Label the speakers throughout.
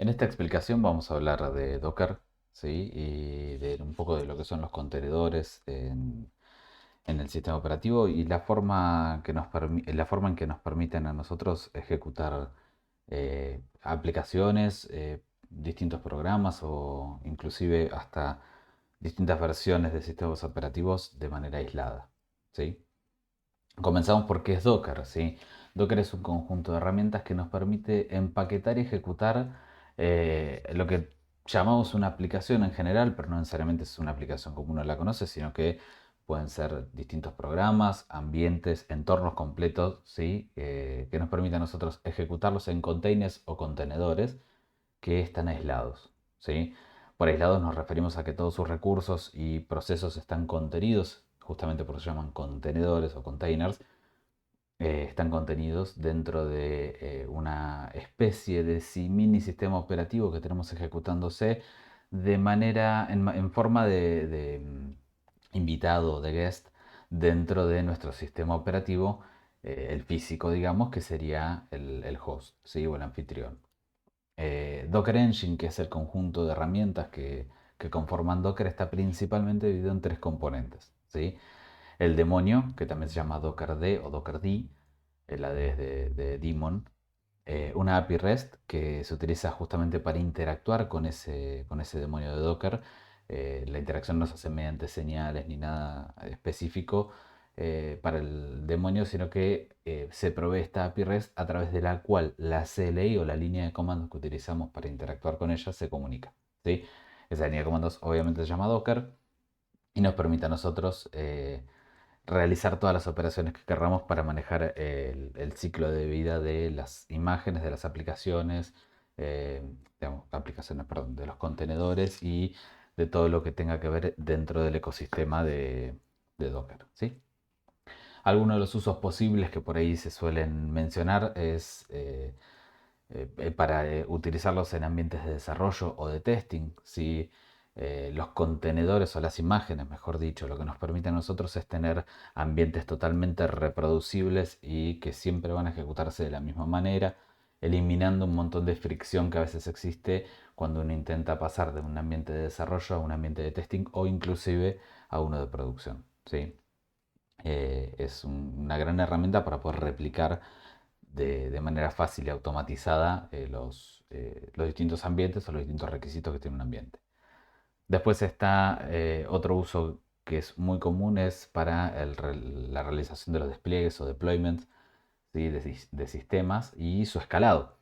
Speaker 1: En esta explicación vamos a hablar de Docker, ¿sí? Y de un poco de lo que son los contenedores en el sistema operativo y la forma en que nos permiten a nosotros ejecutar aplicaciones, distintos programas o inclusive hasta distintas versiones de sistemas operativos de manera aislada, ¿sí? Comenzamos por qué es Docker, ¿sí? Docker es un conjunto de herramientas que nos permite empaquetar y ejecutar lo que llamamos una aplicación en general, pero no necesariamente es una aplicación como uno la conoce, sino que pueden ser distintos programas, ambientes, entornos completos, ¿sí? Que nos permiten a nosotros ejecutarlos en containers o contenedores que están aislados, ¿sí? Por aislados nos referimos a que todos sus recursos y procesos están contenidos, justamente por eso se llaman contenedores o containers, están contenidos dentro de una especie de mini sistema operativo que tenemos ejecutándose de manera, en forma de invitado, de guest, dentro de nuestro sistema operativo, el físico, digamos, que sería el host, ¿sí? O el anfitrión. Docker Engine, que es el conjunto de herramientas que conforman Docker, está principalmente dividido en tres componentes, ¿sí? El demonio, que también se llama Dockerd o Dockerd, la D es de daemon. Una API REST que se utiliza justamente para interactuar con ese demonio de Docker. La interacción no se hace mediante señales ni nada específico para el demonio, sino que se provee esta API REST a través de la cual la CLI o la línea de comandos que utilizamos para interactuar con ella se comunica, ¿sí? Esa línea de comandos obviamente se llama Docker y nos permite a nosotros realizar todas las operaciones que querramos para manejar el ciclo de vida de las imágenes, de las aplicaciones, eh, aplicaciones, perdón, de los contenedores y de todo lo que tenga que ver dentro del ecosistema de Docker, ¿sí? Algunos de los usos posibles que por ahí se suelen mencionar es para utilizarlos en ambientes de desarrollo o de testing. Si los contenedores o las imágenes, mejor dicho, lo que nos permite a nosotros es tener ambientes totalmente reproducibles y que siempre van a ejecutarse de la misma manera, eliminando un montón de fricción que a veces existe cuando uno intenta pasar de un ambiente de desarrollo a un ambiente de testing o inclusive a uno de producción, ¿sí? Es una gran herramienta para poder replicar de manera fácil y automatizada los distintos ambientes o los distintos requisitos que tiene un ambiente. Después está otro uso que es muy común, es para la realización de los despliegues o deployments, ¿sí? de sistemas y su escalado.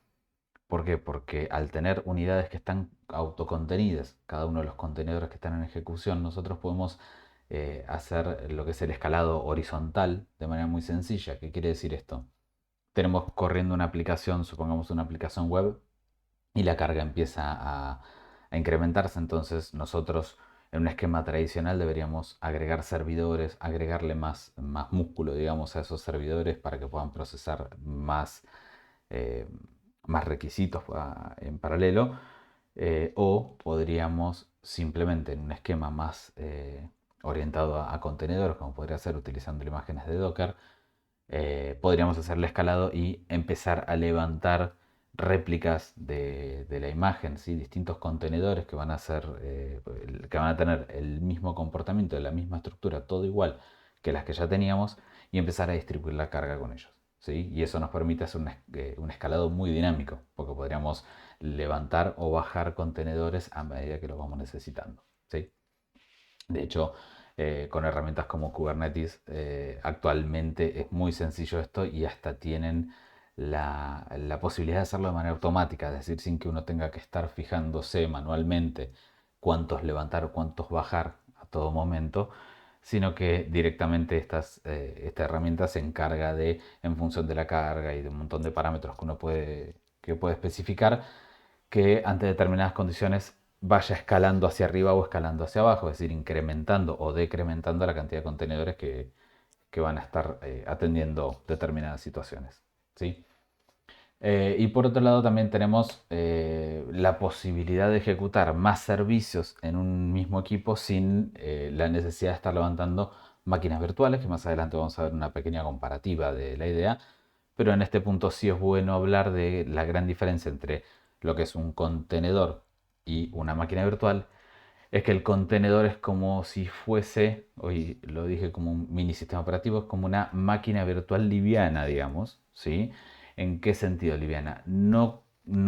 Speaker 1: ¿Por qué? Porque al tener unidades que están autocontenidas, cada uno de los contenedores que están en ejecución, nosotros podemos hacer lo que es el escalado horizontal de manera muy sencilla. ¿Qué quiere decir esto? Tenemos corriendo una aplicación, supongamos una aplicación web, y la carga empieza a incrementarse. Entonces nosotros en un esquema tradicional deberíamos agregar servidores, agregarle más músculo, digamos, a esos servidores para que puedan procesar eh, más requisitos en paralelo. O podríamos simplemente en un esquema más orientado a contenedores, como podría ser utilizando imágenes de Docker, podríamos hacerle escalado y empezar a levantar réplicas de la imagen, ¿sí? Distintos contenedores que van a ser, que van a tener el mismo comportamiento, la misma estructura, todo igual que las que ya teníamos y empezar a distribuir la carga con ellos, ¿sí? Y eso nos permite hacer un escalado muy dinámico, porque podríamos levantar o bajar contenedores a medida que los vamos necesitando, ¿sí? De hecho, con herramientas como Kubernetes, actualmente es muy sencillo esto y hasta tienen la posibilidad de hacerlo de manera automática, es decir, sin que uno tenga que estar fijándose manualmente cuántos levantar o cuántos bajar a todo momento, sino que directamente esta herramienta se encarga de, en función de la carga y de un montón de parámetros que puede especificar, que ante determinadas condiciones vaya escalando hacia arriba o escalando hacia abajo, es decir, incrementando o decrementando la cantidad de contenedores que van a estar atendiendo determinadas situaciones, ¿sí? Y por otro lado también tenemos la posibilidad de ejecutar más servicios en un mismo equipo sin la necesidad de estar levantando máquinas virtuales, que más adelante vamos a ver una pequeña comparativa de la idea, pero en este punto sí es bueno hablar de la gran diferencia entre lo que es un contenedor y una máquina virtual, es que el contenedor es como si fuese, hoy lo dije como un mini sistema operativo, es como una máquina virtual liviana, digamos, ¿sí? ¿En qué sentido liviana? No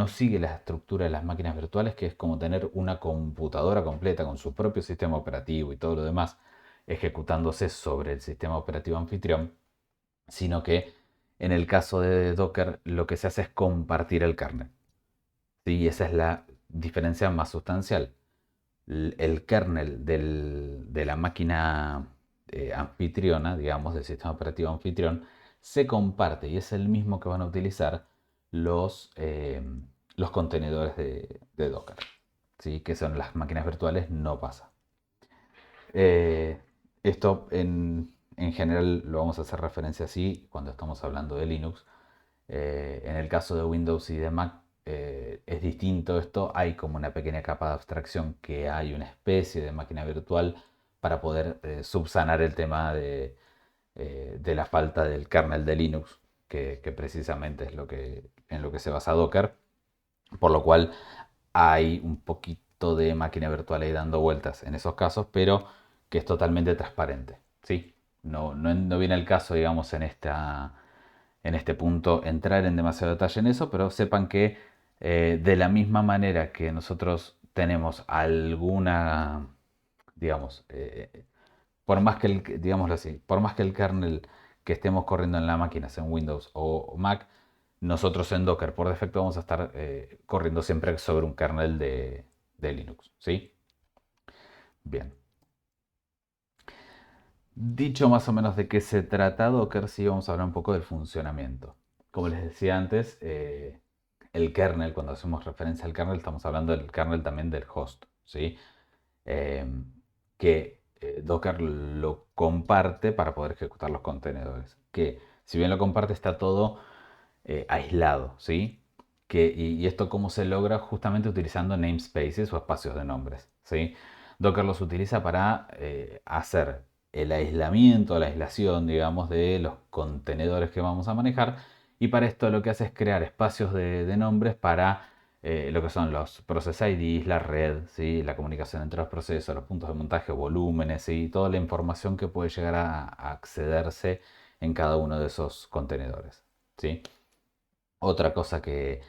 Speaker 1: sigue la estructura de las máquinas virtuales, que es como tener una computadora completa con su propio sistema operativo y todo lo demás ejecutándose sobre el sistema operativo anfitrión, sino que en el caso de Docker lo que se hace es compartir el kernel. ¿Sí? Esa es la diferencia más sustancial. El kernel de la máquina anfitriona, digamos, del sistema operativo anfitrión, se comparte y es el mismo que van a utilizar los contenedores de Docker. ¿Sí? Que son las máquinas virtuales, no pasa. Eh, esto en general lo vamos a hacer referencia así cuando estamos hablando de Linux. En el caso de Windows y de Mac es distinto esto. Hay como una pequeña capa de abstracción que hay una especie de máquina virtual para poder subsanar el tema de la falta del kernel de Linux, que precisamente es en lo que se basa Docker. Por lo cual hay un poquito de máquina virtual ahí dando vueltas en esos casos, pero que es totalmente transparente. ¿Sí? No viene el caso, digamos, en este punto entrar en demasiado detalle en eso, pero sepan que de la misma manera que nosotros tenemos alguna, digamos, por más que digámoslo así, por más que el kernel que estemos corriendo en la máquina sea en Windows o Mac, nosotros en Docker por defecto vamos a estar corriendo siempre sobre un kernel de Linux, ¿sí? Bien. Dicho más o menos de qué se trata Docker, sí vamos a hablar un poco del funcionamiento. Como les decía antes, el kernel, cuando hacemos referencia al kernel, estamos hablando del kernel también del host, ¿sí? Eh, que Docker lo comparte para poder ejecutar los contenedores. Que si bien lo comparte, está todo aislado, ¿sí? Y esto cómo se logra justamente utilizando namespaces o espacios de nombres, ¿sí? Docker los utiliza para hacer el aislamiento, la aislación, digamos, de los contenedores que vamos a manejar. Y para esto lo que hace es crear espacios de nombres para lo que son los process IDs, la red, ¿sí? La comunicación entre los procesos, los puntos de montaje, volúmenes y toda la información que puede llegar a accederse en cada uno de esos contenedores, ¿sí? Otra cosa que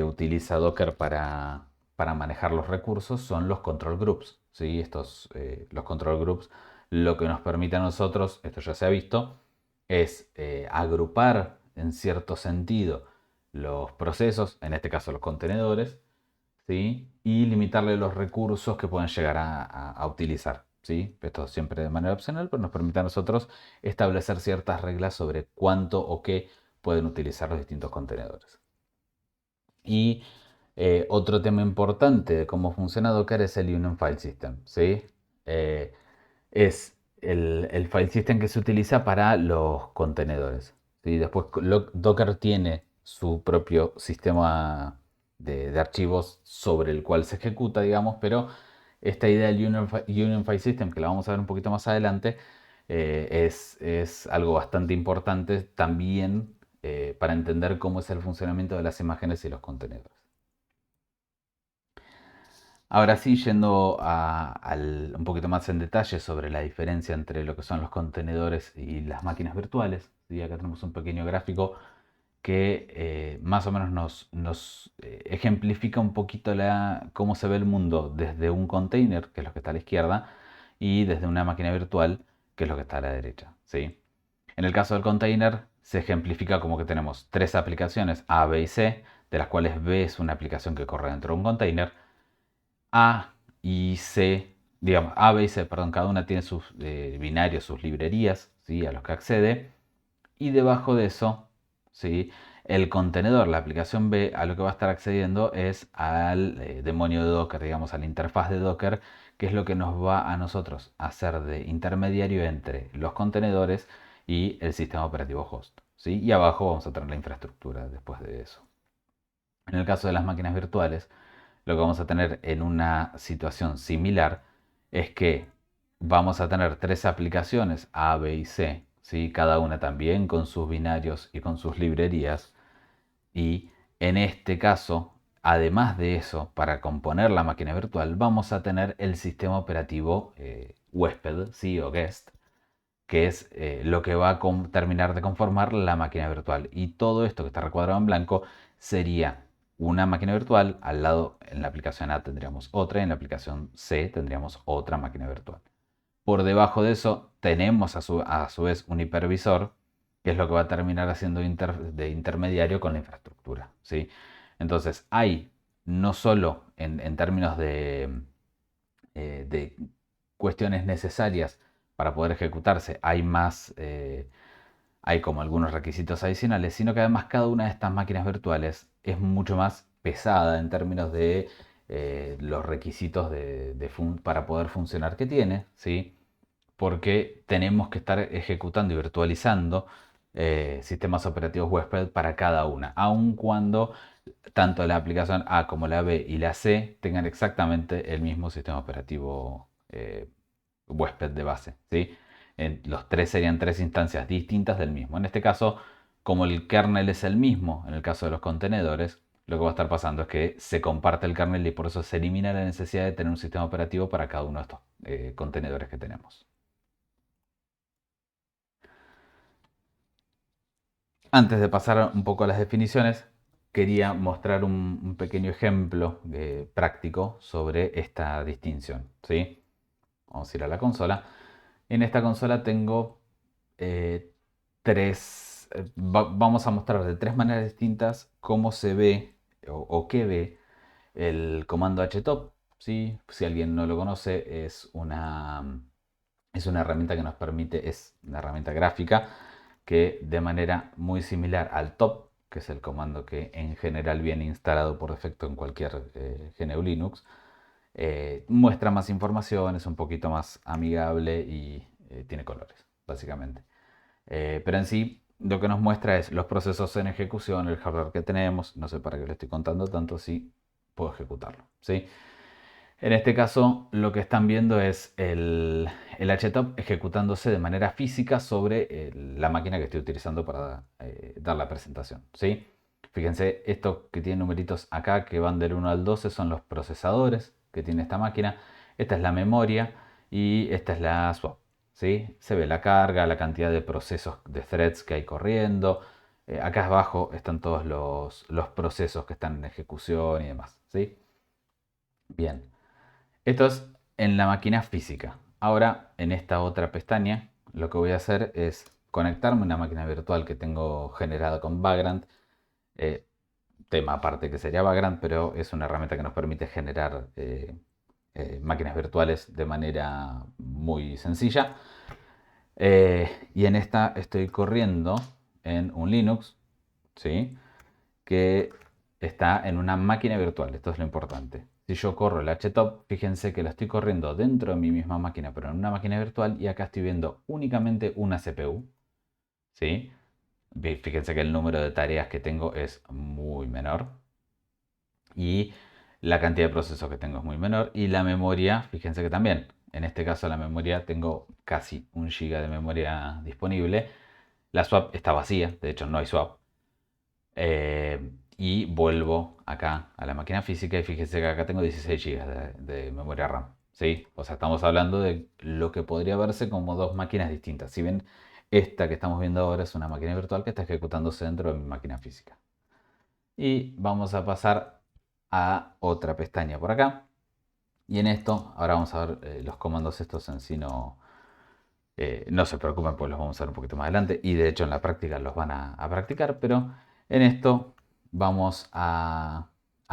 Speaker 1: utiliza Docker para manejar los recursos son los control groups, ¿sí? Los control groups lo que nos permite a nosotros, esto ya se ha visto, es agrupar en cierto sentido los procesos, en este caso los contenedores, ¿sí? Y limitarle los recursos que pueden llegar a utilizar, ¿sí? Esto siempre de manera opcional, pero nos permite a nosotros establecer ciertas reglas sobre cuánto o qué pueden utilizar los distintos contenedores. Y otro tema importante de cómo funciona Docker es el Union File System, ¿sí? Eh, es el file system que se utiliza para los contenedores, ¿sí? Después Docker tiene su propio sistema de archivos sobre el cual se ejecuta, digamos, pero esta idea del Union File System, que la vamos a ver un poquito más adelante, es algo bastante importante también para entender cómo es el funcionamiento de las imágenes y los contenedores. Ahora sí, yendo un poquito más en detalle sobre la diferencia entre lo que son los contenedores y las máquinas virtuales. ¿Sí? Acá tenemos un pequeño gráfico que más o menos nos ejemplifica un poquito cómo se ve el mundo desde un container, que es lo que está a la izquierda, y desde una máquina virtual, que es lo que está a la derecha. ¿Sí? En el caso del container se ejemplifica como que tenemos tres aplicaciones A, B y C, de las cuales B es una aplicación que corre dentro de un container. A y C, digamos, A, B y C, perdón, cada una tiene sus binarios, sus librerías, ¿sí? A los que accede. Y debajo de eso, ¿sí? El contenedor, la aplicación B, a lo que va a estar accediendo es al demonio de Docker, digamos, a la interfaz de Docker, que es lo que nos va a nosotros a hacer de intermediario entre los contenedores y el sistema operativo host, ¿sí? Y abajo vamos a tener la infraestructura después de eso. En el caso de las máquinas virtuales, lo que vamos a tener en una situación similar es que vamos a tener tres aplicaciones A, B y C, ¿sí? Cada una también con sus binarios y con sus librerías. Y en este caso, además de eso, para componer la máquina virtual, vamos a tener el sistema operativo huésped, ¿sí? O guest, que es lo que va a terminar de conformar la máquina virtual. Y todo esto que está recuadrado en blanco sería una máquina virtual, al lado en la aplicación A tendríamos otra, y en la aplicación C tendríamos otra máquina virtual. Por debajo de eso tenemos a su vez un hipervisor, que es lo que va a terminar haciendo de intermediario con la infraestructura, ¿sí? Entonces hay, no solo en términos de cuestiones necesarias para poder ejecutarse, hay como algunos requisitos adicionales, sino que además cada una de estas máquinas virtuales es mucho más pesada en términos de los requisitos para poder funcionar que tiene, ¿sí? Porque tenemos que estar ejecutando y virtualizando sistemas operativos huésped para cada una, aun cuando tanto la aplicación A como la B y la C tengan exactamente el mismo sistema operativo huésped de base, ¿sí? Los tres serían tres instancias distintas del mismo. En este caso, como el kernel es el mismo, en el caso de los contenedores, lo que va a estar pasando es que se comparte el kernel y por eso se elimina la necesidad de tener un sistema operativo para cada uno de estos contenedores que tenemos. Antes de pasar un poco a las definiciones, quería mostrar un pequeño ejemplo práctico sobre esta distinción, ¿sí? Vamos a ir a la consola. En esta consola tengo eh, vamos a mostrar de tres maneras distintas cómo se ve o qué ve el comando htop, ¿sí? Si alguien no lo conoce, es una herramienta que nos permite, es una herramienta gráfica que de manera muy similar al top, que es el comando que en general viene instalado por defecto en cualquier GNU Linux, muestra más información, es un poquito más amigable y tiene colores, básicamente. Pero en sí, lo que nos muestra es los procesos en ejecución, el hardware que tenemos. No sé para qué le estoy contando tanto si puedo ejecutarlo, ¿sí? En este caso, lo que están viendo es el htop ejecutándose de manera física sobre la máquina que estoy utilizando para dar la presentación, ¿sí? Fíjense, esto que tiene numeritos acá que van del 1 al 12 son los procesadores que tiene esta máquina. Esta es la memoria y esta es la swap, ¿sí? Se ve la carga, la cantidad de procesos, de threads que hay corriendo. Acá abajo están todos los procesos que están en ejecución y demás, ¿sí? Bien. Esto es en la máquina física. Ahora, en esta otra pestaña, lo que voy a hacer es conectarme a una máquina virtual que tengo generada con Vagrant. eh, Tema aparte que sería Vagrant, pero es una herramienta que nos permite generar máquinas virtuales de manera muy sencilla. Y en esta estoy corriendo en un Linux, ¿sí? Que está en una máquina virtual. Esto es lo importante. Si yo corro el htop, fíjense que lo estoy corriendo dentro de mi misma máquina, pero en una máquina virtual, y acá estoy viendo únicamente una CPU, ¿sí? Fíjense que el número de tareas que tengo es muy menor y la cantidad de procesos que tengo es muy menor, y la memoria, fíjense que también. En este caso la memoria tengo casi 1 GB de memoria disponible. La swap está vacía, de hecho no hay swap. Y vuelvo acá a la máquina física y fíjense que acá tengo 16 GB de memoria RAM, ¿sí? O sea, estamos hablando de lo que podría verse como dos máquinas distintas. Si bien esta que estamos viendo ahora es una máquina virtual que está ejecutándose dentro de mi máquina física. Y vamos a pasar a otra pestaña por acá. Y en esto, ahora vamos a ver los comandos estos en sí no se preocupen, pues los vamos a ver un poquito más adelante y de hecho en la práctica los van a practicar, pero en esto vamos a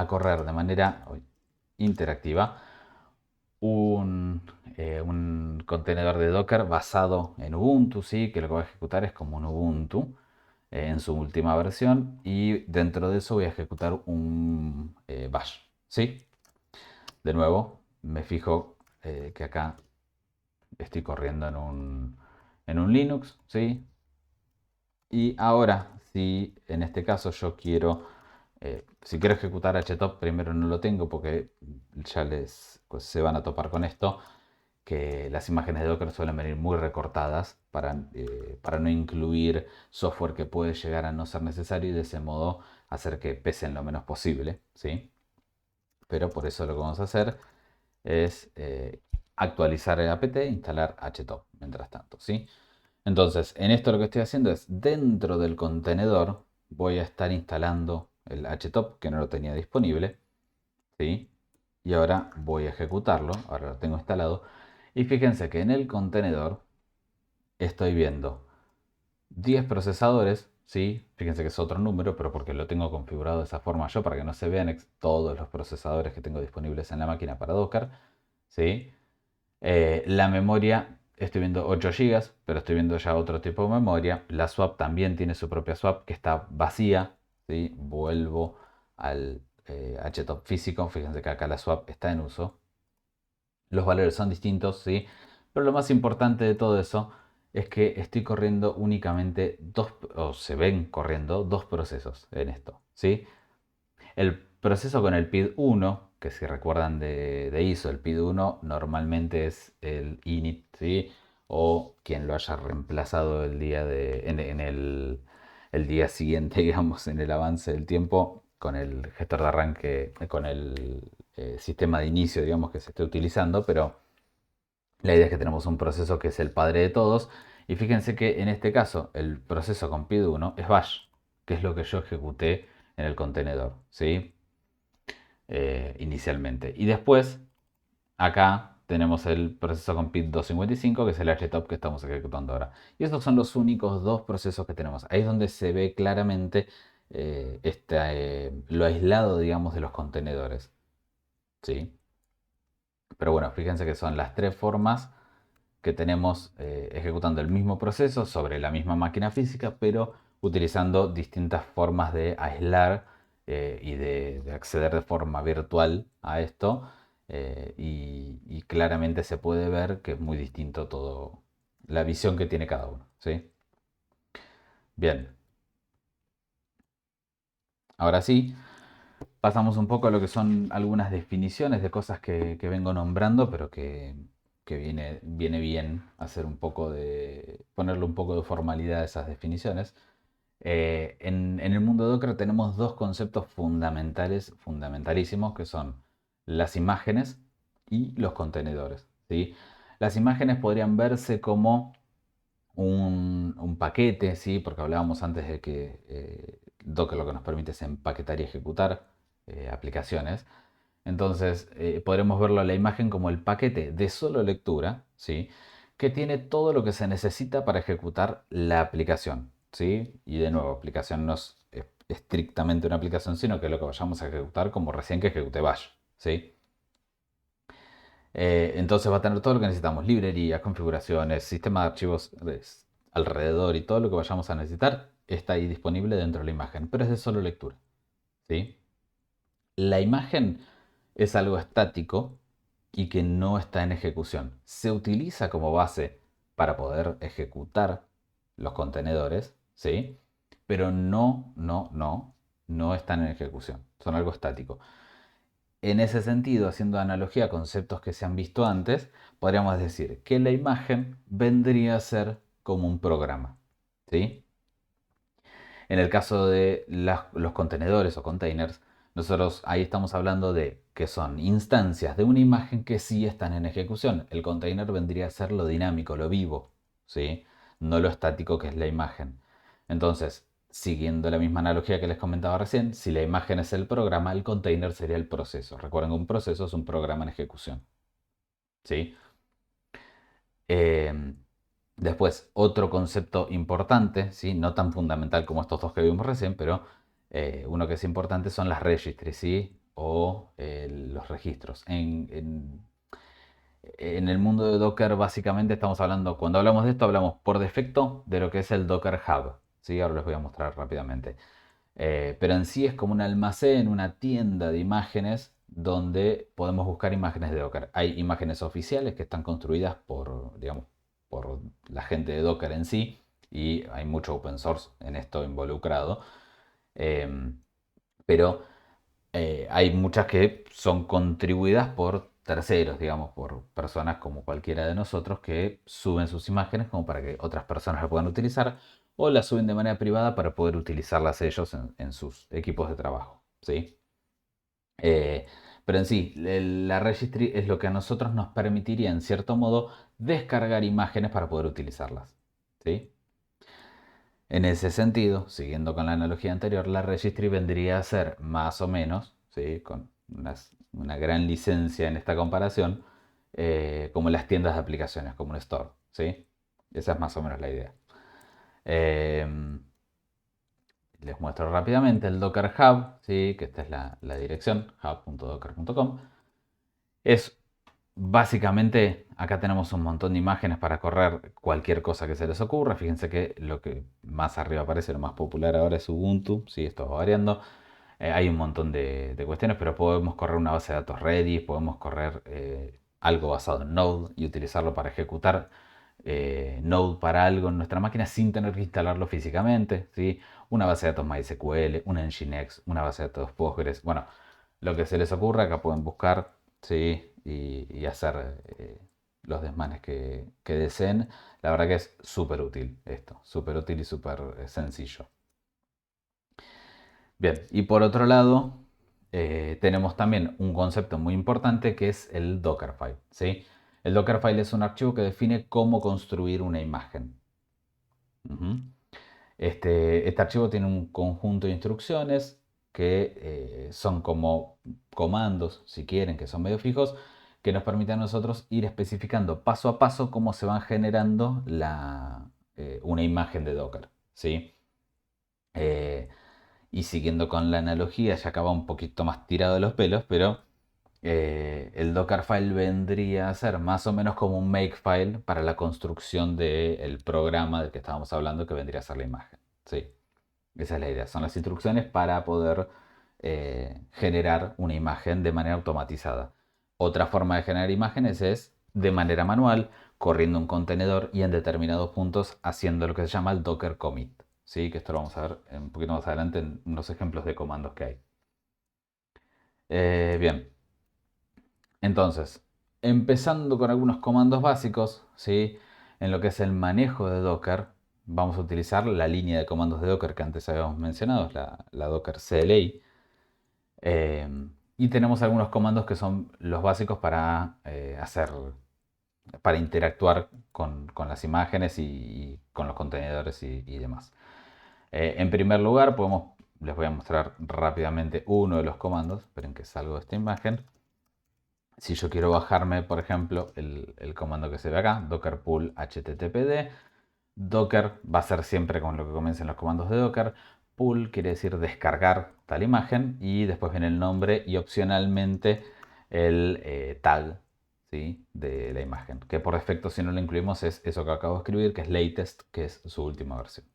Speaker 1: correr de manera interactiva un contenedor de Docker basado en Ubuntu, ¿sí? Que lo que va a ejecutar es como un Ubuntu en su última versión, y dentro de eso voy a ejecutar un bash, ¿sí? De nuevo, me fijo que acá estoy corriendo en un Linux, ¿sí? Y ahora, si en este caso yo quiero, si quiero ejecutar htop, primero no lo tengo porque ya pues, se van a topar con esto, que las imágenes de Docker suelen venir muy recortadas para no incluir software que puede llegar a no ser necesario y de ese modo hacer que pesen lo menos posible, ¿sí? pero por eso lo que vamos a hacer es actualizar el apt e instalar htop mientras tanto, ¿sí? Entonces, en esto lo que estoy haciendo es, dentro del contenedor, voy a estar instalando el htop, que no lo tenía disponible, ¿sí? Y ahora voy a ejecutarlo, ahora lo tengo instalado. Y fíjense que en el contenedor estoy viendo 10 procesadores, ¿sí? Fíjense que es otro número, pero porque lo tengo configurado de esa forma yo, para que no se vean todos los procesadores que tengo disponibles en la máquina para Docker, ¿sí? La memoria, estoy viendo 8 GB, pero estoy viendo ya otro tipo de memoria. La swap también tiene su propia swap que está vacía, ¿sí? Vuelvo al htop físico, fíjense que acá la swap está en uso. Los valores son distintos, ¿sí? Pero lo más importante de todo eso es que estoy corriendo únicamente dos, o se ven corriendo dos procesos en esto, ¿sí? El proceso con el PID 1, que si recuerdan de ISO, el PID 1 normalmente es el init, ¿sí? O quien lo haya reemplazado el día en el día siguiente, digamos, en el avance del tiempo, con el gestor de arranque, con el sistema de inicio, digamos, que se esté utilizando, pero la idea es que tenemos un proceso que es el padre de todos. Y fíjense que en este caso el proceso con PID 1 es bash, que es lo que yo ejecuté en el contenedor, ¿sí? Inicialmente. Y después, acá tenemos el proceso con PID 255, que es el htop que estamos ejecutando ahora. Y estos son los únicos dos procesos que tenemos. Ahí es donde se ve claramente lo aislado, digamos, de los contenedores, ¿sí? Pero bueno, fíjense que son las tres formas que tenemos ejecutando el mismo proceso sobre la misma máquina física, pero utilizando distintas formas de aislar y de acceder de forma virtual a esto. Y claramente se puede ver que es muy distinto todo, la visión que tiene cada uno, ¿sí? Bien, ahora sí, pasamos un poco a lo que son algunas definiciones de cosas que vengo nombrando, pero que viene bien hacer un poco ponerle un poco de formalidad a esas definiciones. En el mundo Docker tenemos dos conceptos fundamentales, fundamentalísimos, que son las imágenes y los contenedores, ¿sí? Las imágenes podrían verse como un paquete, ¿sí? Porque hablábamos antes de que Docker lo que nos permite es empaquetar y ejecutar aplicaciones. Entonces, podremos verlo a la imagen como el paquete de solo lectura, ¿sí? Que tiene todo lo que se necesita para ejecutar la aplicación, ¿sí? Y de nuevo, aplicación no es estrictamente una aplicación, sino que es lo que vayamos a ejecutar como recién que ejecute Bash, ¿sí? Entonces va a tener todo lo que necesitamos, librerías, configuraciones, sistema de archivos alrededor y todo lo que vayamos a necesitar está ahí disponible dentro de la imagen, pero es de solo lectura, ¿sí? La imagen es algo estático y que no está en ejecución. Se utiliza como base para poder ejecutar los contenedores, ¿sí? Pero no están en ejecución. Son algo estático. En ese sentido, haciendo analogía a conceptos que se han visto antes, podríamos decir que la imagen vendría a ser como un programa, ¿sí? En el caso de los contenedores o containers, nosotros ahí estamos hablando de que son instancias de una imagen que sí están en ejecución. El container vendría a ser lo dinámico, lo vivo, ¿sí? No lo estático que es la imagen. Entonces, siguiendo la misma analogía que les comentaba recién, si la imagen es el programa, el container sería el proceso. Recuerden que un proceso es un programa en ejecución, ¿sí? Eh, Después, otro concepto importante, ¿sí? No tan fundamental como estos dos que vimos recién, pero uno que es importante son las registries, ¿sí? O los registros. En el mundo de Docker, básicamente estamos hablando, cuando hablamos de esto, hablamos por defecto de lo que es el Docker Hub, ¿sí? Ahora les voy a mostrar rápidamente. Pero en sí es como un almacén, una tienda de imágenes donde podemos buscar imágenes de Docker. Hay imágenes oficiales que están construidas por, digamos, por la gente de Docker en sí y hay mucho open source en esto involucrado. Em, pero hay muchas que son contribuidas por terceros, digamos, por personas como cualquiera de nosotros que suben sus imágenes como para que otras personas las puedan utilizar o las suben de manera privada para poder utilizarlas ellos en sus equipos de trabajo, ¿sí? Eh, Pero en sí, la registry es lo que a nosotros nos permitiría, en cierto modo, descargar imágenes para poder utilizarlas. ¿Sí? En ese sentido, siguiendo con la analogía anterior, la registry vendría a ser más o menos, ¿sí? Con una gran licencia en esta comparación, como las tiendas de aplicaciones, como un store. ¿Sí? Esa es más o menos la idea. Eh, Les muestro rápidamente el Docker Hub, ¿sí? Que esta es la dirección, hub.docker.com. Es básicamente, acá tenemos un montón de imágenes para correr cualquier cosa que se les ocurra. Fíjense que lo que más arriba aparece, lo más popular ahora es Ubuntu, ¿sí? Esto va variando. Hay un montón de cuestiones, pero podemos correr una base de datos Redis, podemos correr algo basado en Node y utilizarlo para ejecutar Node para algo en nuestra máquina sin tener que instalarlo físicamente, ¿sí? Una base de datos MySQL, una Nginx, una base de datos Postgres, bueno, lo que se les ocurra, acá pueden buscar, ¿sí? Y hacer los desmanes que deseen. La verdad que es súper útil esto, súper útil y súper sencillo. Bien, y por otro lado, tenemos también un concepto muy importante que es el Dockerfile, ¿sí? El Dockerfile es un archivo que define cómo construir una imagen. Ujú. Este archivo tiene un conjunto de instrucciones que son como comandos, si quieren, que son medio fijos, que nos permiten a nosotros ir especificando paso a paso cómo se van generando una imagen de Docker, ¿sí? Eh, y siguiendo con la analogía, ya acaba un poquito más tirado de los pelos, pero el Dockerfile vendría a ser más o menos como un makefile para la construcción del programa del que estábamos hablando, que vendría a ser la imagen. Sí, esa es la idea. Son las instrucciones para poder generar una imagen de manera automatizada. Otra forma de generar imágenes es de manera manual, corriendo un contenedor y en determinados puntos haciendo lo que se llama el Docker commit. ¿Sí? Que esto lo vamos a ver un poquito más adelante en unos ejemplos de comandos que hay. Bien, entonces, empezando con algunos comandos básicos, ¿sí? En lo que es el manejo de Docker, vamos a utilizar la línea de comandos de Docker que antes habíamos mencionado, la Docker CLI. Eh, y tenemos algunos comandos que son los básicos para para interactuar con las imágenes y con los contenedores y demás. En primer lugar, les voy a mostrar rápidamente uno de los comandos. Esperen que salgo de esta imagen. Si yo quiero bajarme, por ejemplo, el comando que se ve acá, docker pull httpd, docker va a ser siempre con lo que comiencen los comandos de docker. Pull quiere decir descargar tal imagen y después viene el nombre y opcionalmente el tag, ¿sí? De la imagen. Que por defecto, si no lo incluimos, es eso que acabo de escribir, que es latest, que es su última versión.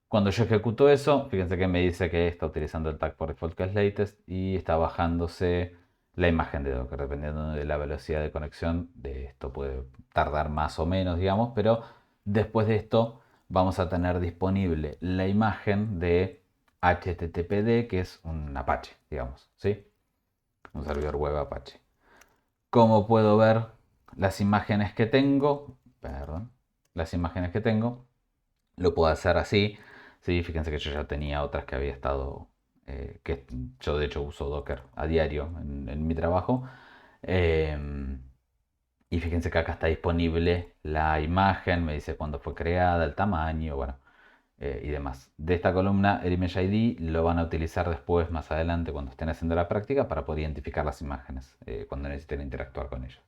Speaker 1: Cuando yo ejecuto eso, fíjense que me dice que está utilizando el tag por default que es latest y está bajándose la imagen de Docker. Dependiendo de la velocidad de conexión, de esto puede tardar más o menos, digamos, pero después de esto vamos a tener disponible la imagen de HTTPD, que es un Apache, digamos, ¿sí? Un servidor web Apache. ¿Cómo puedo ver las imágenes que tengo? Perdón, las imágenes que tengo. Lo puedo hacer así. Sí, fíjense que yo ya tenía otras que había estado, que yo de hecho uso Docker a diario en mi trabajo. Em, y fíjense que acá está disponible la imagen, me dice cuándo fue creada, el tamaño, bueno, y demás. De esta columna, el Image ID lo van a utilizar después, más adelante, cuando estén haciendo la práctica, para poder identificar las imágenes, cuando necesiten interactuar con ellas.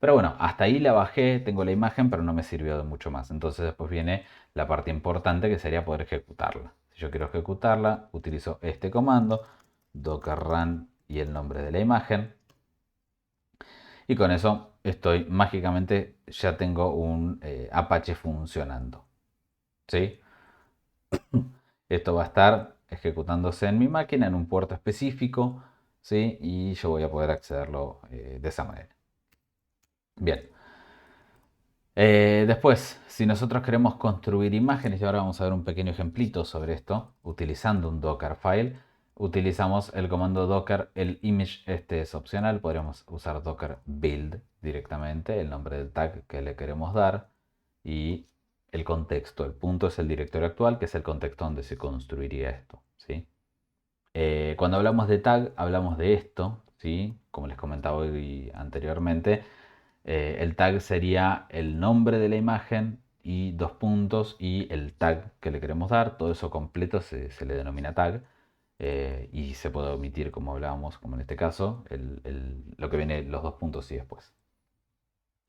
Speaker 1: Pero bueno, hasta ahí la bajé, tengo la imagen, pero no me sirvió de mucho más. Entonces después viene la parte importante que sería poder ejecutarla. Si yo quiero ejecutarla, utilizo este comando, docker run y el nombre de la imagen. Y con eso estoy mágicamente, ya tengo un Apache funcionando. ¿Sí? Esto va a estar ejecutándose en mi máquina en un puerto específico. ¿Sí? Y yo voy a poder accederlo de esa manera. Bien. Después, si nosotros queremos construir imágenes, y ahora vamos a ver un pequeño ejemplito sobre esto, utilizando un Dockerfile, utilizamos el comando docker, el image, este es opcional, podríamos usar docker build directamente, el nombre del tag que le queremos dar y el contexto. El punto es el directorio actual, que es el contexto donde se construiría esto, ¿sí? Cuando hablamos de tag, hablamos de esto, ¿sí? Como les comentaba hoy anteriormente, el tag sería el nombre de la imagen y dos puntos y el tag que le queremos dar. Todo eso completo se le denomina tag. Y se puede omitir, como hablábamos, como en este caso, lo que viene los dos puntos y después.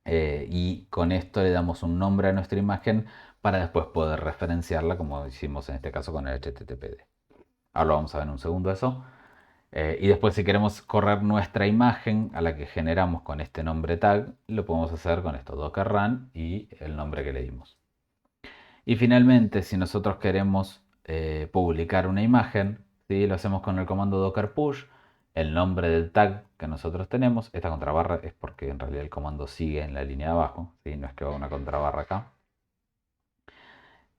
Speaker 1: Y con esto le damos un nombre a nuestra imagen para después poder referenciarla, como hicimos en este caso con el HTTPD. Ahora lo vamos a ver en un segundo eso. Y después si queremos correr nuestra imagen a la que generamos con este nombre tag, lo podemos hacer con esto, docker run y el nombre que le dimos. Y finalmente, si nosotros queremos publicar una imagen, ¿sí? Lo hacemos con el comando docker push, el nombre del tag que nosotros tenemos. Esta contrabarra es porque en realidad el comando sigue en la línea de abajo, ¿sí? No es que va una contrabarra acá.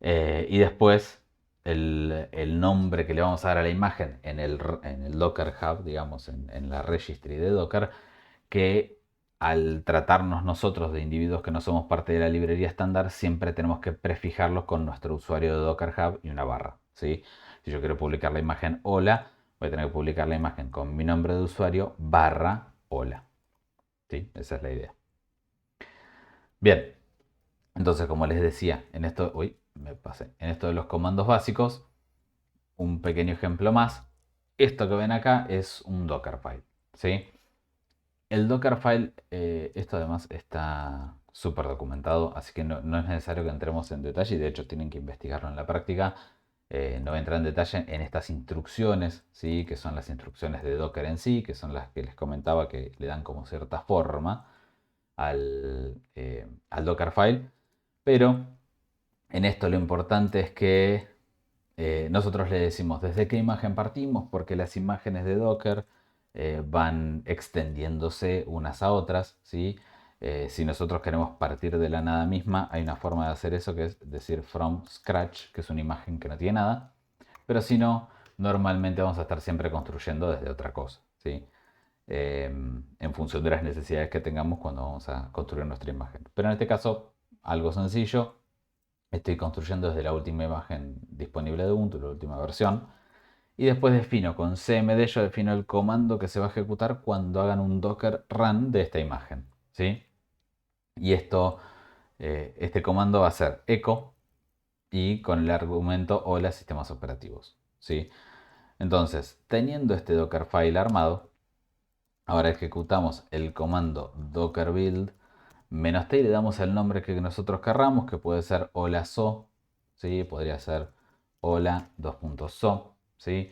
Speaker 1: Y después el nombre que le vamos a dar a la imagen en el Docker Hub, digamos, en la registry de Docker, que al tratarnos nosotros de individuos que no somos parte de la librería estándar, siempre tenemos que prefijarlos con nuestro usuario de Docker Hub y una barra, ¿sí? Si yo quiero publicar la imagen hola, voy a tener que publicar la imagen con mi nombre de usuario barra hola, ¿sí? Esa es la idea. Bien, entonces como les decía, en esto, uy, me pasé, en esto de los comandos básicos, un pequeño ejemplo más. Esto que ven acá es un Dockerfile, ¿sí? El Dockerfile, esto además está súper documentado, así que no es necesario que entremos en detalle y de hecho tienen que investigarlo en la práctica. No voy a entrar en detalle en estas instrucciones, ¿sí? Que son las instrucciones de Docker en sí, que son las que les comentaba que le dan como cierta forma al Dockerfile. Pero en esto lo importante es que nosotros le decimos desde qué imagen partimos, porque las imágenes de Docker van extendiéndose unas a otras, ¿sí? Si nosotros queremos partir de la nada misma, hay una forma de hacer eso que es decir from scratch, que es una imagen que no tiene nada, pero si no, normalmente vamos a estar siempre construyendo desde otra cosa, ¿sí? En función de las necesidades que tengamos cuando vamos a construir nuestra imagen. Pero en este caso, algo sencillo, estoy construyendo desde la última imagen disponible de Ubuntu, la última versión. Y después defino con cmd, yo defino el comando que se va a ejecutar cuando hagan un docker run de esta imagen, ¿sí? Y este comando va a ser echo y con el argumento hola sistemas operativos, ¿sí? Entonces, teniendo este Dockerfile armado, ahora ejecutamos el comando docker build -t y le damos el nombre que nosotros querramos, que puede ser hola so, ¿sí? Podría ser hola 2.so, ¿sí?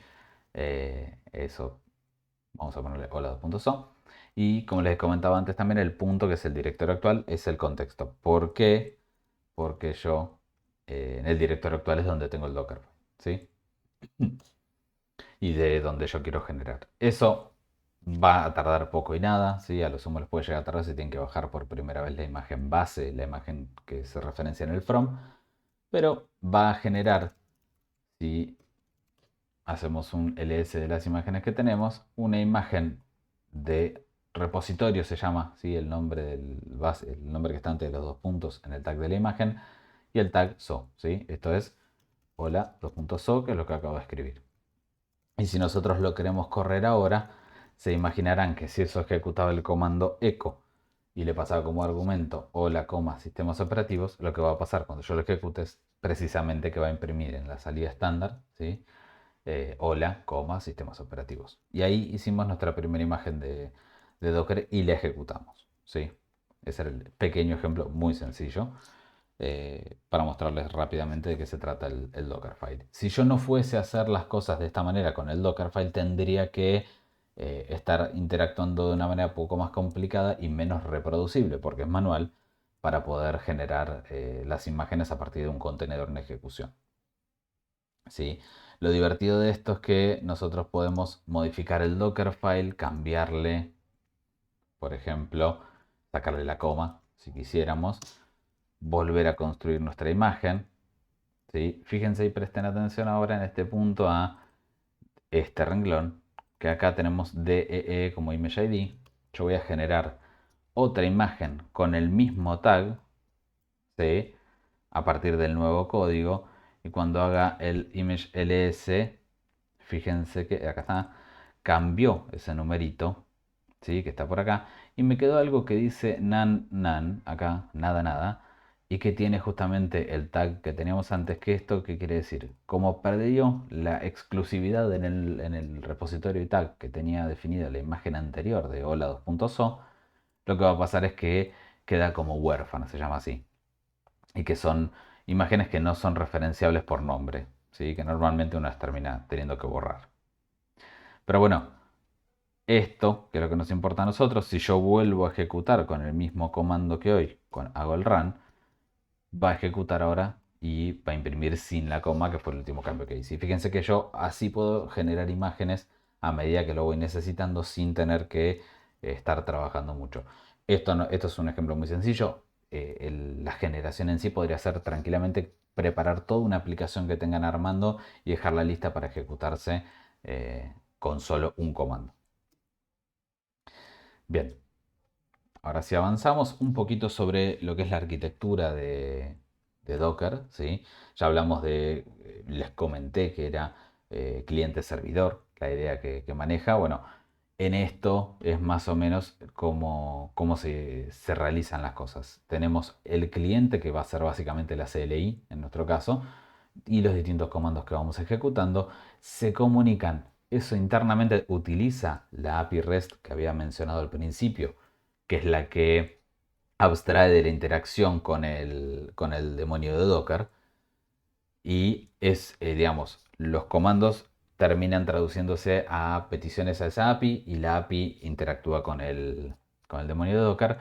Speaker 1: Eso, vamos a ponerle hola 2.so. Y como les comentaba antes también, el punto que es el directorio actual es el contexto. ¿Por qué? Porque yo en el directorio actual es donde tengo el Docker, ¿sí? Y de donde yo quiero generar. Eso va a tardar poco y nada, ¿sí? A lo sumo les puede llegar a tardar si tienen que bajar por primera vez la imagen base, la imagen que se referencia en el from, pero va a generar, si hacemos un ls de las imágenes que tenemos, una imagen de repositorio se llama, ¿sí? El nombre del base, el nombre que está antes de los dos puntos en el tag de la imagen y el tag so, ¿sí? Esto es hola 2.so, que es lo que acabo de escribir. Y si nosotros lo queremos correr ahora, se imaginarán que si eso ejecutaba el comando echo y le pasaba como argumento hola, sistemas operativos, lo que va a pasar cuando yo lo ejecute es precisamente que va a imprimir en la salida estándar, ¿sí? Hola, sistemas operativos. Y ahí hicimos nuestra primera imagen de Docker y la ejecutamos, ¿sí? Ese era el pequeño ejemplo muy sencillo para mostrarles rápidamente de qué se trata el Dockerfile. Si yo no fuese a hacer las cosas de esta manera con el Dockerfile, tendría que estar interactuando de una manera un poco más complicada y menos reproducible, porque es manual, para poder generar las imágenes a partir de un contenedor en ejecución. ¿Sí? Lo divertido de esto es que nosotros podemos modificar el Dockerfile, cambiarle, por ejemplo, sacarle la coma, si quisiéramos, volver a construir nuestra imagen. ¿Sí? Fíjense y presten atención ahora en este punto a este renglón, que acá tenemos DEE como Image ID. Yo voy a generar otra imagen con el mismo tag, ¿sí? A partir del nuevo código. Y cuando haga el image ls, fíjense que acá está, cambió ese numerito, ¿sí? Que está por acá. Y me quedó algo que dice nan nan, acá, nada nada, y que tiene justamente el tag que teníamos antes, que esto, ¿qué quiere decir? Como perdió la exclusividad en el repositorio y tag que tenía definida la imagen anterior de hola 2.so, lo que va a pasar es que queda como huérfana, se llama así, y que son imágenes que no son referenciables por nombre, ¿sí? Que normalmente uno las termina teniendo que borrar. Pero bueno, esto, que es lo que nos importa a nosotros, si yo vuelvo a ejecutar con el mismo comando que hoy, hago el run, va a ejecutar ahora y va a imprimir sin la coma, que fue el último cambio que hice. Y fíjense que yo así puedo generar imágenes a medida que lo voy necesitando sin tener que estar trabajando mucho. Esto es un ejemplo muy sencillo. La generación en sí podría ser tranquilamente preparar toda una aplicación que tengan armando y dejarla lista para ejecutarse con solo un comando. Bien, ahora sí avanzamos un poquito sobre lo que es la arquitectura de Docker, ¿sí? Ya hablamos les comenté que era cliente-servidor, la idea que maneja. Bueno, en esto es más o menos cómo se realizan las cosas. Tenemos el cliente que va a ser básicamente la CLI, en nuestro caso, y los distintos comandos que vamos ejecutando se comunican. Eso internamente utiliza la API REST que había mencionado al principio, que es la que abstrae de la interacción con el demonio de Docker y digamos, los comandos terminan traduciéndose a peticiones a esa API y la API interactúa con el demonio de Docker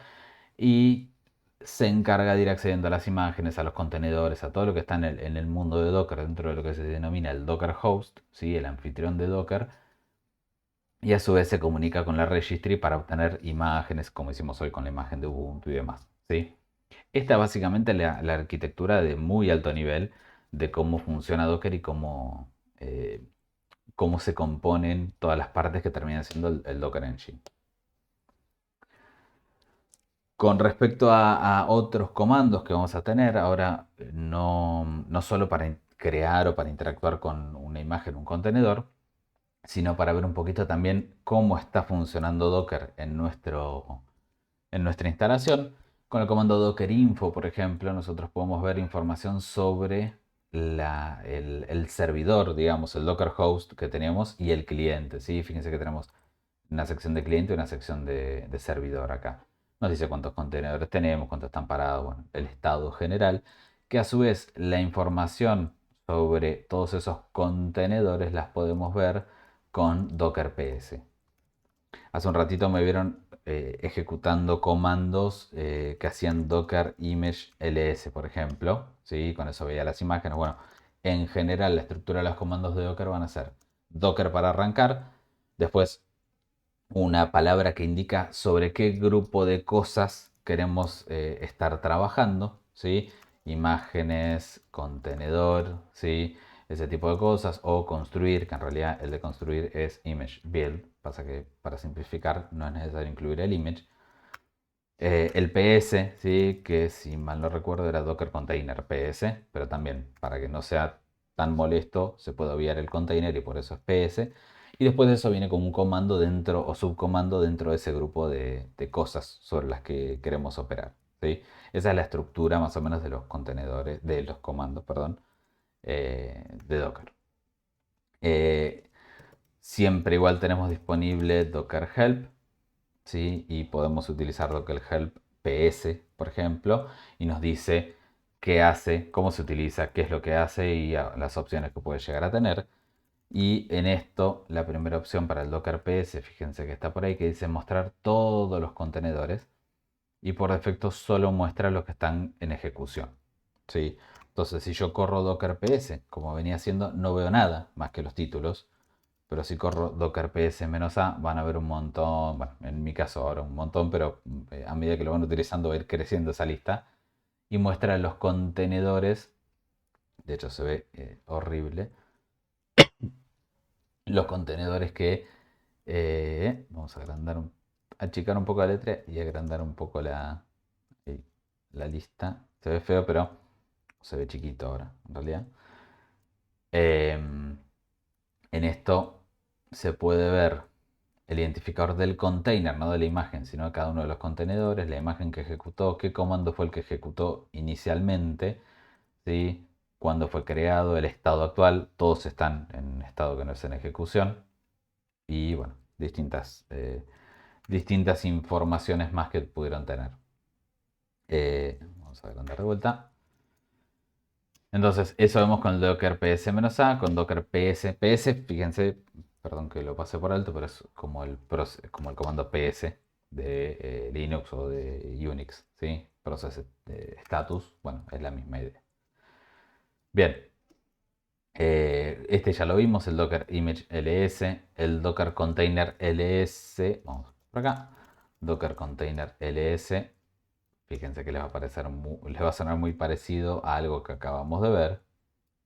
Speaker 1: y se encarga de ir accediendo a las imágenes, a los contenedores, a todo lo que está en el mundo de Docker, dentro de lo que se denomina el Docker host, ¿sí? El anfitrión de Docker, y a su vez se comunica con la registry para obtener imágenes, como hicimos hoy con la imagen de Ubuntu y demás, ¿sí? Esta es básicamente la arquitectura de muy alto nivel de cómo funciona Docker y eh, cómo se componen todas las partes que terminan siendo el Docker Engine. Con respecto a otros comandos que vamos a tener, ahora no solo para crear o para interactuar con una imagen, un contenedor, sino para ver un poquito también cómo está funcionando Docker en nuestra instalación. Con el comando docker info, por ejemplo, nosotros podemos ver información sobre el servidor, digamos, el Docker host que tenemos y el cliente. ¿Sí? Fíjense que tenemos una sección de cliente y una sección de servidor acá. Nos dice cuántos contenedores tenemos, cuántos están parados, bueno, el estado general, que a su vez la información sobre todos esos contenedores las podemos ver con Docker PS. Hace un ratito me vieron ejecutando comandos que hacían Docker Image LS, por ejemplo. ¿Sí? Con eso veía las imágenes. Bueno, en general la estructura de los comandos de Docker van a ser Docker para arrancar, después una palabra que indica sobre qué grupo de cosas queremos estar trabajando, ¿sí? Imágenes, contenedor, ¿sí? Ese tipo de cosas, o construir, que en realidad el de construir es image build, pasa que para simplificar no es necesario incluir el image. El PS, ¿sí? Que si mal no recuerdo era Docker Container PS, pero también para que no sea tan molesto se puede obviar el container y por eso es PS. Y después de eso viene como un comando dentro o subcomando dentro de ese grupo de cosas sobre las que queremos operar, ¿sí? Esa es la estructura más o menos de los contenedores, de los comandos, perdón, de Docker. Eh, Siempre igual tenemos disponible Docker Help, ¿sí? Y podemos utilizar Docker Help PS, por ejemplo, y nos dice qué hace, cómo se utiliza, qué es lo que hace y las opciones que puede llegar a tener. Y en esto, la primera opción para el Docker PS, fíjense que está por ahí, que dice mostrar todos los contenedores y por defecto solo muestra los que están en ejecución, ¿sí? Entonces, si yo corro Docker PS, como venía haciendo, no veo nada más que los títulos. Pero si corro docker ps-a, van a ver un montón, bueno, en mi caso ahora un montón, pero a medida que lo van utilizando va a ir creciendo esa lista. Y muestra los contenedores, de hecho se ve horrible, los contenedores que, vamos a achicar un poco la letra y agrandar un poco la lista. Se ve feo, pero se ve chiquito ahora, en realidad. En esto se puede ver el identificador del container, no de la imagen, sino de cada uno de los contenedores, la imagen que ejecutó, qué comando fue el que ejecutó inicialmente, ¿sí? Cuándo fue creado, el estado actual, todos están en estado que no es en ejecución, y bueno, distintas informaciones más que pudieron tener. Vamos a adelantar de vuelta. Entonces, eso vemos con el Docker ps-a, con Docker ps, fíjense, perdón que lo pasé por alto, pero es como como el comando ps de Linux o de Unix, ¿sí? Process status, bueno, es la misma idea. Bien, este ya lo vimos, el Docker image ls, el Docker container ls, vamos por acá, Docker container ls, fíjense que les va a les va a sonar muy parecido a algo que acabamos de ver,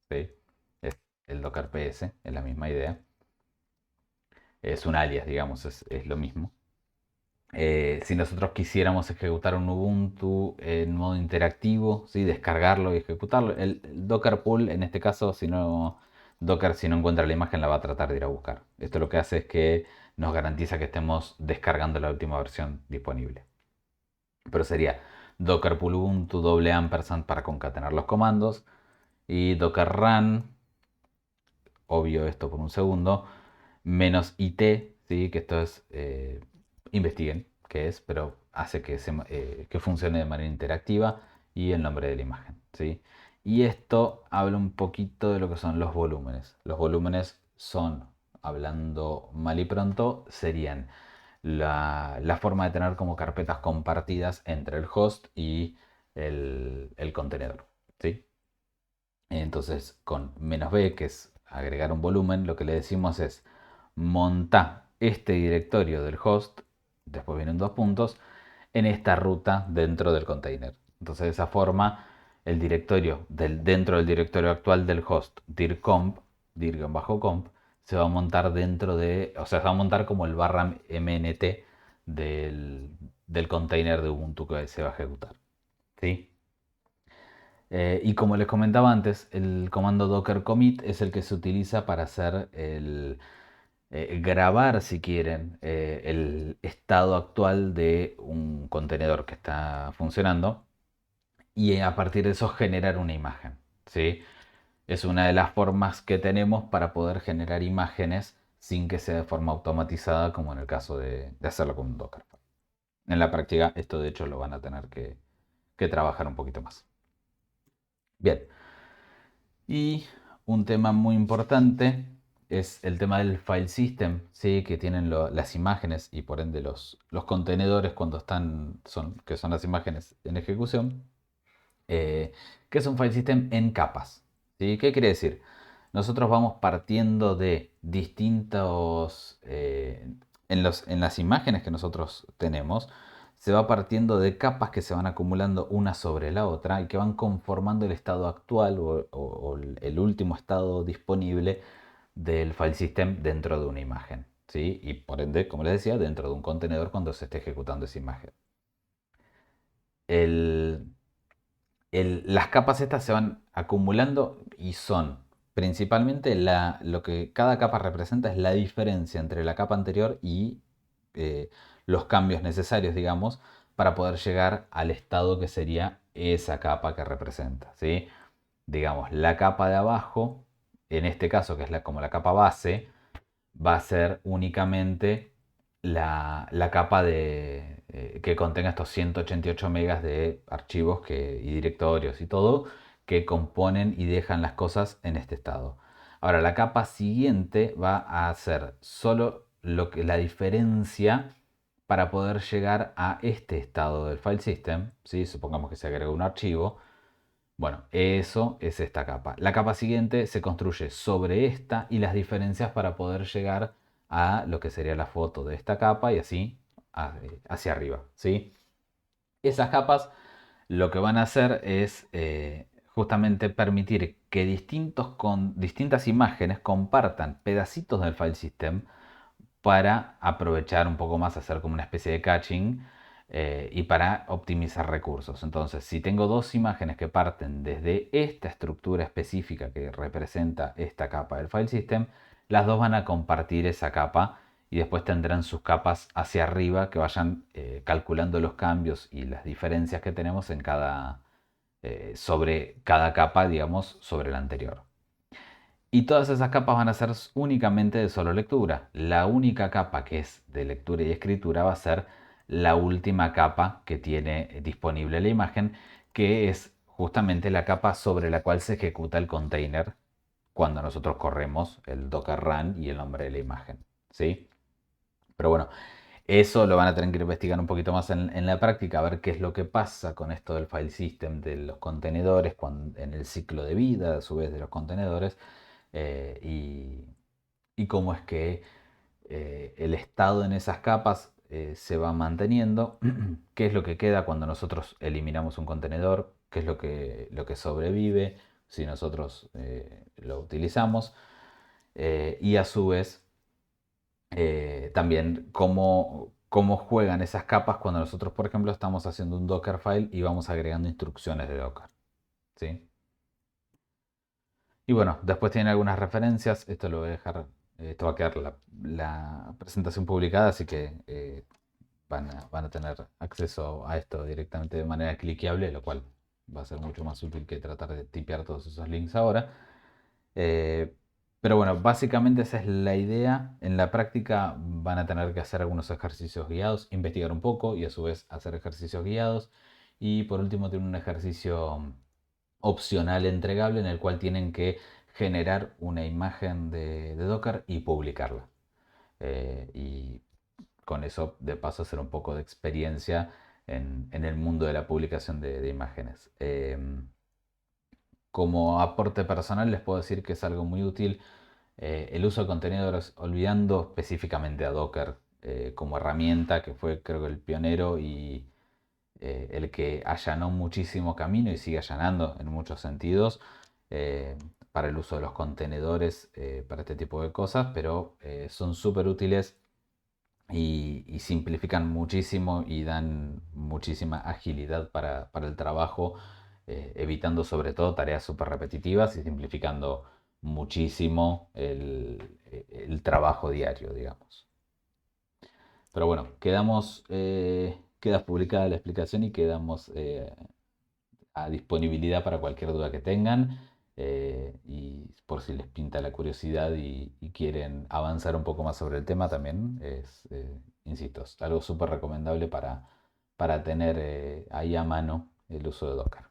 Speaker 1: ¿sí? Es el Docker PS, es la misma idea. Es un alias, digamos, es lo mismo. Si nosotros quisiéramos ejecutar un Ubuntu en modo interactivo, ¿sí? Descargarlo y ejecutarlo, el Docker Pull, en este caso, Docker si no encuentra la imagen la va a tratar de ir a buscar. Esto lo que hace es que nos garantiza que estemos descargando la última versión disponible. Pero sería Docker Pull Ubuntu && para concatenar los comandos y Docker Run, obvio esto por un segundo, menos IT, ¿sí? Que esto es, investiguen qué es, pero hace que funcione de manera interactiva y el nombre de la imagen, ¿sí? Y esto habla un poquito de lo que son los volúmenes. Los volúmenes son, hablando mal y pronto, serían la forma de tener como carpetas compartidas entre el host y el contenedor, ¿sí? Entonces, con "-b", que es agregar un volumen, lo que le decimos es monta este directorio del host, después vienen dos puntos, en esta ruta dentro del container. Entonces, de esa forma, el directorio dentro del directorio actual del host, dircomp, dir-comp, se va a montar o sea, se va a montar como el barra mnt del container de Ubuntu que se va a ejecutar. ¿Sí? Y como les comentaba antes, el comando docker commit es el que se utiliza para hacer grabar, si quieren, el estado actual de un contenedor que está funcionando y a partir de eso generar una imagen, ¿sí? Es una de las formas que tenemos para poder generar imágenes sin que sea de forma automatizada, como en el caso de hacerlo con un Docker. En la práctica, esto de hecho lo van a tener que trabajar un poquito más. Bien. Y un tema muy importante es el tema del file system, ¿sí? Que tienen las imágenes y por ende los contenedores cuando que son las imágenes en ejecución, que es un file system en capas. ¿Sí? ¿Qué quiere decir? Nosotros vamos partiendo de distintos, en las imágenes que nosotros tenemos, se va partiendo de capas que se van acumulando una sobre la otra y que van conformando el estado actual o el último estado disponible del file system dentro de una imagen, ¿sí? Y por ende, como les decía, dentro de un contenedor cuando se esté ejecutando esa imagen. El, las capas estas se van acumulando y son principalmente lo que cada capa representa es la diferencia entre la capa anterior y eh, los cambios necesarios, digamos, para poder llegar al estado que sería esa capa que representa, ¿sí? Digamos, la capa de abajo, en este caso que es como la capa base, va a ser únicamente la capa que contenga estos 188 megas de archivos y directorios y todo que componen y dejan las cosas en este estado. Ahora, la capa siguiente va a hacer solo la diferencia para poder llegar a este estado del file system. ¿Sí? Supongamos que se agrega un archivo. Bueno, eso es esta capa. La capa siguiente se construye sobre esta y las diferencias para poder llegar a lo que sería la foto de esta capa y así hacia arriba, ¿sí? Esas capas lo que van a hacer es justamente permitir que distintas imágenes compartan pedacitos del file system para aprovechar un poco más, hacer como una especie de caching y para optimizar recursos. Entonces, si tengo dos imágenes que parten desde esta estructura específica que representa esta capa del file system, las dos van a compartir esa capa y después tendrán sus capas hacia arriba que vayan calculando los cambios y las diferencias que tenemos en sobre cada capa, digamos, sobre la anterior. Y todas esas capas van a ser únicamente de solo lectura. La única capa que es de lectura y escritura va a ser la última capa que tiene disponible la imagen, que es justamente la capa sobre la cual se ejecuta el container cuando nosotros corremos el Docker Run y el nombre de la imagen. ¿Sí? Pero bueno, eso lo van a tener que investigar un poquito más en la práctica, a ver qué es lo que pasa con esto del file system de los contenedores en el ciclo de vida, a su vez, de los contenedores, eh, y, y cómo es que el estado en esas capas se va manteniendo, qué es lo que queda cuando nosotros eliminamos un contenedor, qué es lo que sobrevive si nosotros lo utilizamos, y a su vez también cómo juegan esas capas cuando nosotros, por ejemplo, estamos haciendo un Dockerfile y vamos agregando instrucciones de Docker. ¿Sí? Y bueno, después tiene algunas referencias. Esto lo voy a dejar, esto va a quedar la presentación publicada, así que van a tener acceso a esto directamente de manera cliqueable, lo cual va a ser mucho más útil que tratar de tipear todos esos links ahora. Eh, pero bueno, básicamente esa es la idea. En la práctica van a tener que hacer algunos ejercicios guiados, investigar un poco y a su vez hacer ejercicios guiados. Y por último tienen un ejercicio opcional entregable en el cual tienen que generar una imagen de Docker y publicarla. Y con eso de paso hacer un poco de experiencia en el mundo de la publicación de imágenes. Como aporte personal les puedo decir que es algo muy útil el uso de contenedores, olvidando específicamente a Docker como herramienta, que fue creo que el pionero y el que allanó muchísimo camino y sigue allanando en muchos sentidos eh, para el uso de los contenedores, para este tipo de cosas, pero son súper útiles y simplifican muchísimo y dan muchísima agilidad para el trabajo, evitando sobre todo tareas súper repetitivas y simplificando muchísimo el trabajo diario, digamos. Pero bueno, queda publicada la explicación y quedamos a disponibilidad para cualquier duda que tengan y por si les pinta la curiosidad y quieren avanzar un poco más sobre el tema también insisto, es algo súper recomendable para tener ahí a mano el uso de Docker.